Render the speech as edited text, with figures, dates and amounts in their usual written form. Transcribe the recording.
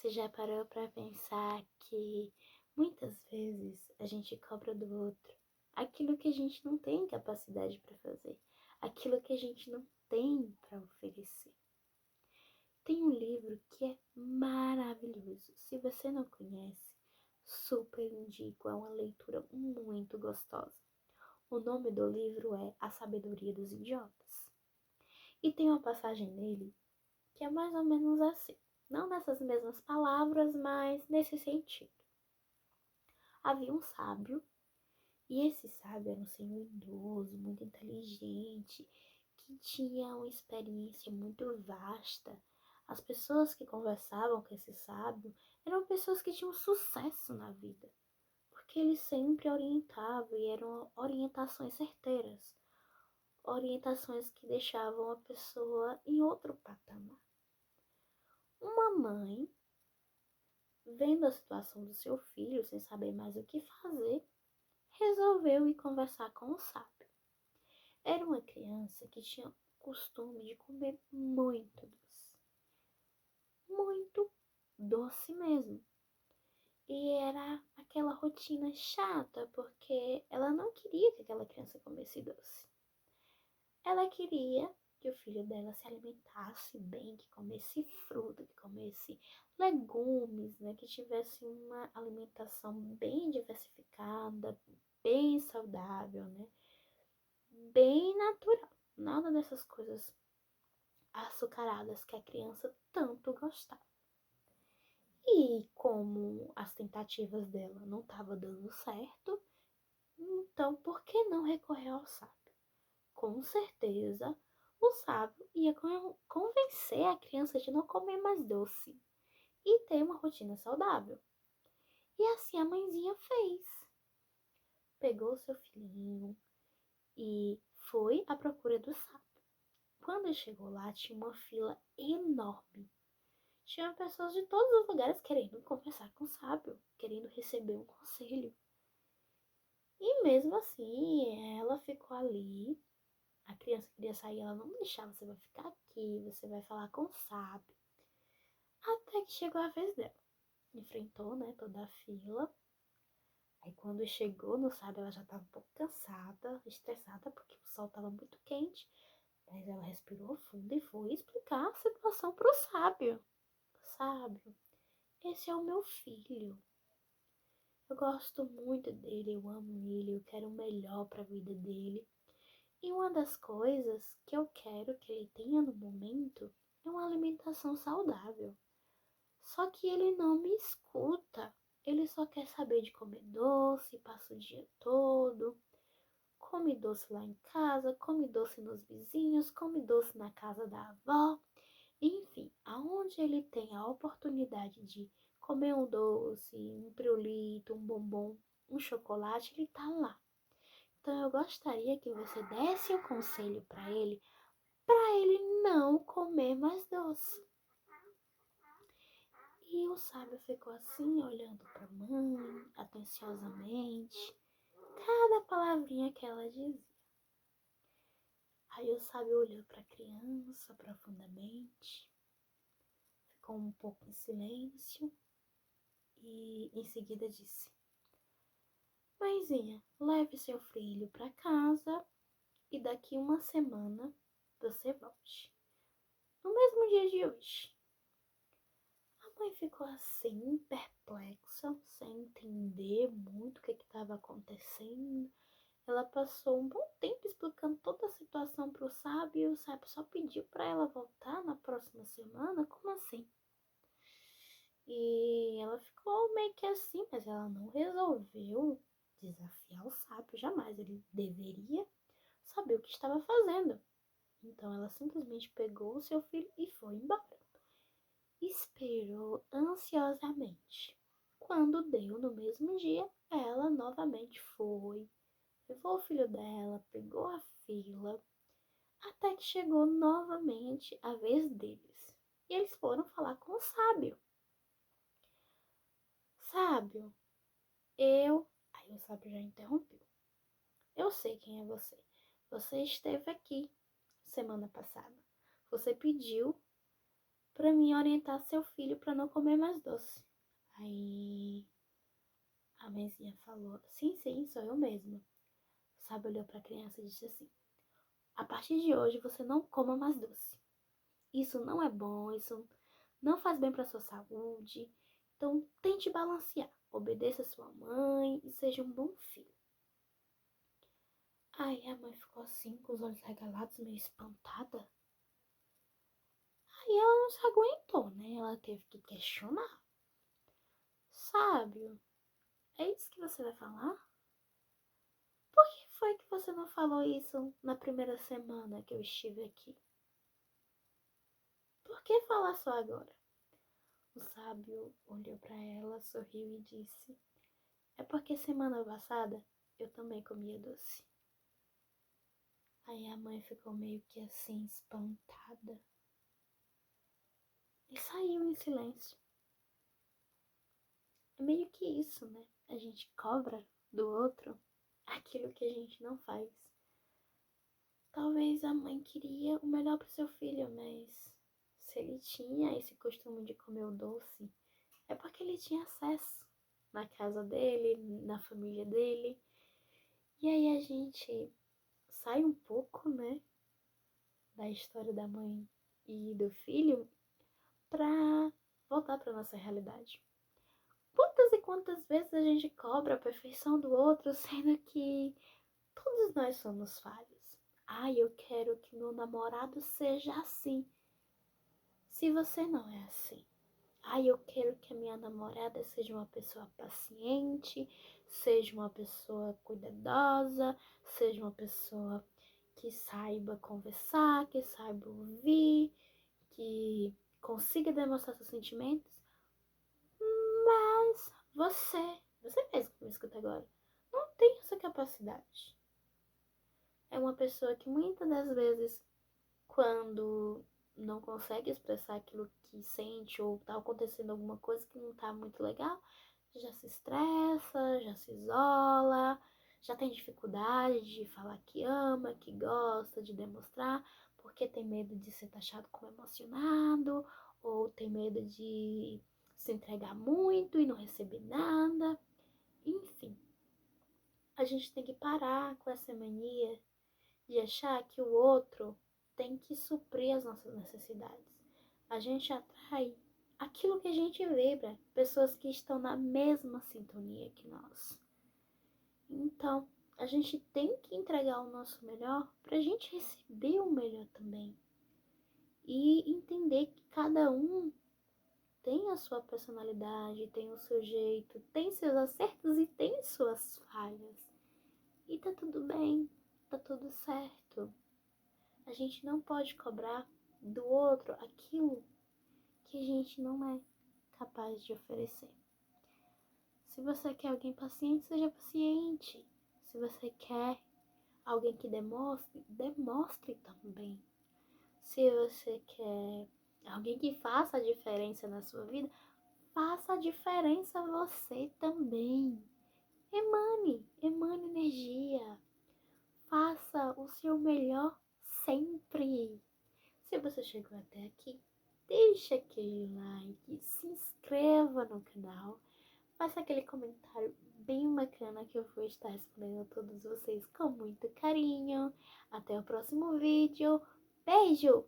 Você já parou para pensar que muitas vezes a gente cobra do outro aquilo que a gente não tem capacidade para fazer, aquilo que a gente não tem para oferecer? Tem um livro que é maravilhoso. Se você não conhece, super indico, é uma leitura muito gostosa. O nome do livro é A Sabedoria dos Idiotas. E tem uma passagem nele que é mais ou menos assim. Não nessas mesmas palavras, mas nesse sentido. Havia um sábio, e esse sábio era um senhor idoso, muito inteligente, que tinha uma experiência muito vasta. As pessoas que conversavam com esse sábio eram pessoas que tinham sucesso na vida, porque ele sempre orientava e eram orientações certeiras, orientações que deixavam a pessoa em outro patamar. Uma mãe, vendo a situação do seu filho, sem saber mais o que fazer, resolveu ir conversar com o sábio. Era uma criança que tinha o costume de comer muito doce mesmo. E era aquela rotina chata, porque ela não queria que aquela criança comesse doce. Ela queria que o filho dela se alimentasse bem, que comesse fruta, que comesse legumes, né? Que tivesse uma alimentação bem diversificada, bem saudável, né? Bem natural. Nada dessas coisas açucaradas que a criança tanto gostava. E como as tentativas dela não estavam dando certo, então por que não recorrer ao sábio? Com certeza, o sábio ia convencer a criança de não comer mais doce e ter uma rotina saudável. E assim a mãezinha fez. Pegou seu filhinho e foi à procura do sábio. Quando chegou lá, tinha uma fila enorme. Tinha pessoas de todos os lugares querendo conversar com o sábio, querendo receber um conselho. E mesmo assim, ela ficou ali. A criança queria sair, ela não deixava. Você vai ficar aqui, você vai falar com o sábio. Até que chegou a vez dela. Enfrentou, né, toda a fila. Aí quando chegou no sábio, ela já estava um pouco cansada, estressada, porque o sol estava muito quente. Mas ela respirou fundo e foi explicar a situação para o sábio. Sábio, esse é o meu filho. Eu gosto muito dele, eu amo ele, eu quero o melhor para a vida dele. E uma das coisas que eu quero que ele tenha no momento é uma alimentação saudável. Só que ele não me escuta. Ele só quer saber de comer doce, passa o dia todo. Come doce lá em casa, come doce nos vizinhos, come doce na casa da avó. Enfim, aonde ele tem a oportunidade de comer um doce, um pirulito, um bombom, um chocolate, ele tá lá. Então eu gostaria que você desse o conselho para ele não comer mais doce. E o sábio ficou assim, olhando para a mãe, atenciosamente, cada palavrinha que ela dizia. Aí o sábio olhou para a criança profundamente, ficou um pouco em silêncio e em seguida disse: Mãezinha, leve seu filho para casa e daqui uma semana você volte. No mesmo dia de hoje. A mãe ficou assim, perplexa, sem entender muito o que estava acontecendo. Ela passou um bom tempo explicando toda a situação para o sábio e o sábio só pediu para ela voltar na próxima semana. Como assim? E ela ficou meio que assim, mas ela não resolveu desafiar o sábio jamais. Ele deveria saber o que estava fazendo. Então ela simplesmente pegou o seu filho e foi embora. Esperou ansiosamente. Quando deu no mesmo dia, ela novamente foi, levou o filho dela, pegou a fila, até que chegou novamente a vez deles. E eles foram falar com o sábio. Sábio, Aí o sábio já interrompeu. Eu sei quem é você. Você esteve aqui semana passada. Você pediu pra mim orientar seu filho pra não comer mais doce. Aí a mãezinha falou, sim, sim, sou eu mesma. O sábio olhou pra criança e disse assim, a partir de hoje você não coma mais doce. Isso não é bom, isso não faz bem pra sua saúde. Então tente balancear, obedeça sua mãe e seja um bom filho. Aí a mãe ficou assim, com os olhos regalados, meio espantada. Aí ela não se aguentou, né? Ela teve que questionar. Sábio, é isso que você vai falar? Por que foi que você não falou isso na primeira semana que eu estive aqui? Por que falar só agora? O sábio olhou para ela, sorriu e disse: é porque semana passada eu também comia doce. Aí a mãe ficou meio que assim, espantada. E saiu em silêncio. É meio que isso, né? A gente cobra do outro aquilo que a gente não faz. Talvez a mãe queria o melhor para seu filho, mas se ele tinha esse costume de comer o doce, é porque ele tinha acesso na casa dele, na família dele. E aí a gente sai um pouco, né, da história da mãe e do filho para voltar para nossa realidade. Quantas e quantas vezes a gente cobra a perfeição do outro, sendo que todos nós somos falhos. Ai, eu quero que meu namorado seja assim. Se você não é assim. Ai, eu quero que a minha namorada seja uma pessoa paciente, seja uma pessoa cuidadosa, seja uma pessoa que saiba conversar, que saiba ouvir, que consiga demonstrar seus sentimentos. Mas você mesmo que me escuta agora, não tem essa capacidade. É uma pessoa que muitas das vezes, quando não consegue expressar aquilo que sente ou tá acontecendo alguma coisa que não tá muito legal, já se estressa, já se isola, já tem dificuldade de falar que ama, que gosta, de demonstrar, porque tem medo de ser taxado como emocionado, ou tem medo de se entregar muito e não receber nada. Enfim, a gente tem que parar com essa mania de achar que o outro tem que suprir as nossas necessidades. A gente atrai aquilo que a gente vibra, pessoas que estão na mesma sintonia que nós. Então, a gente tem que entregar o nosso melhor para a gente receber o melhor também. E entender que cada um tem a sua personalidade, tem o seu jeito, tem seus acertos e tem suas falhas. E tá tudo bem, tá tudo certo. A gente não pode cobrar do outro aquilo que a gente não é capaz de oferecer. Se você quer alguém paciente, seja paciente. Se você quer alguém que demonstre, demonstre também. Se você quer alguém que faça a diferença na sua vida, faça a diferença você também. Emane energia. Faça o seu melhor sempre. Se você chegou até aqui, deixa aquele like, se inscreva no canal, faça aquele comentário bem bacana que eu vou estar respondendo a todos vocês com muito carinho. Até o próximo vídeo. Beijo!